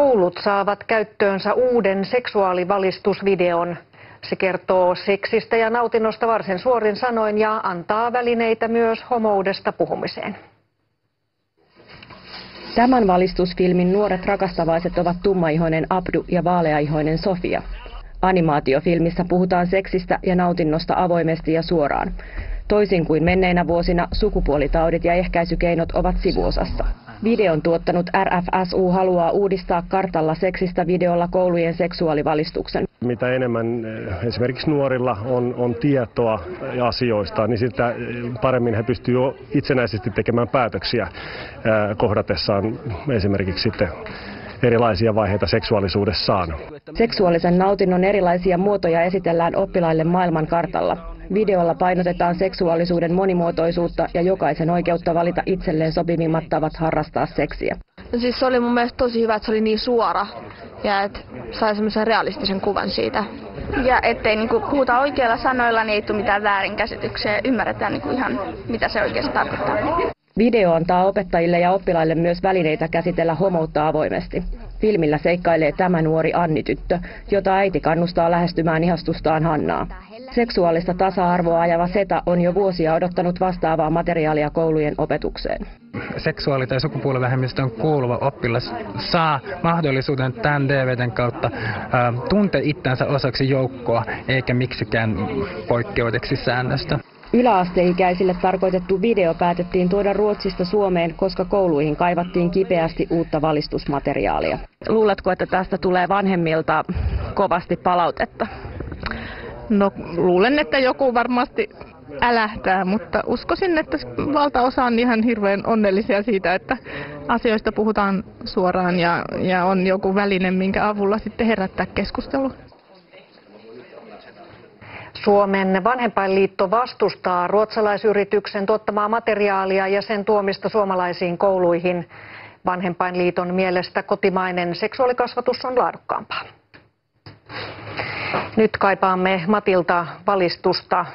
Koulut saavat käyttöönsä uuden seksuaalivalistusvideon. Se kertoo seksistä ja nautinnosta varsin suorin sanoin ja antaa välineitä myös homoudesta puhumiseen. Tämän valistusfilmin nuoret rakastavaiset ovat tummaihoinen Abdu ja vaaleaihoinen Sofia. Animaatiofilmissä puhutaan seksistä ja nautinnosta avoimesti ja suoraan. Toisin kuin menneinä vuosina, sukupuolitaudit ja ehkäisykeinot ovat sivuosassa. Videon tuottanut RFSU haluaa uudistaa kartalla seksistä videolla koulujen seksuaalivalistuksen. Mitä enemmän esimerkiksi nuorilla on tietoa asioista, niin sitä paremmin he pystyvät itsenäisesti tekemään päätöksiä kohdatessaan esimerkiksi sitten erilaisia vaiheita seksuaalisuudessaan. Seksuaalisen nautinnon erilaisia muotoja esitellään oppilaille maailman kartalla. Videolla painotetaan seksuaalisuuden monimuotoisuutta ja jokaisen oikeutta valita itselleen sopivimmat tavat harrastaa seksiä. No siis se oli mun mielestä tosi hyvä, että se oli niin suora ja että sai semmoisen realistisen kuvan siitä. Ja ettei puhuta oikeilla sanoilla, niin ei tule mitään väärinkäsityksiä ja ymmärretään ihan mitä se oikeasti tarkoittaa. Video antaa opettajille ja oppilaille myös välineitä käsitellä homoutta avoimesti. Filmillä seikkailee tämä nuori Anni-tyttö, jota äiti kannustaa lähestymään ihastustaan Hannaa. Seksuaalista tasa-arvoa ajava SETA on jo vuosia odottanut vastaavaa materiaalia koulujen opetukseen. Seksuaali- tai sukupuolivähemmistöön kuuluva oppilas saa mahdollisuuden tämän DVDn kautta tuntea itsensä osaksi joukkoa, eikä miksikään poikkeudeksi säännöstä. Yläasteikäisille tarkoitettu video päätettiin tuoda Ruotsista Suomeen, koska kouluihin kaivattiin kipeästi uutta valistusmateriaalia. Luuletko, että tästä tulee vanhemmilta kovasti palautetta? No luulen, että joku varmasti älähtää, mutta uskoisin, että valtaosa on ihan hirveän onnellisia siitä, että asioista puhutaan suoraan ja on joku väline, minkä avulla sitten herättää keskustelua. Suomen vanhempainliitto vastustaa ruotsalaisyrityksen tuottamaa materiaalia ja sen tuomista suomalaisiin kouluihin. Vanhempainliiton mielestä kotimainen seksuaalikasvatus on laadukkaampaa. Nyt kaipaamme Matilta valistusta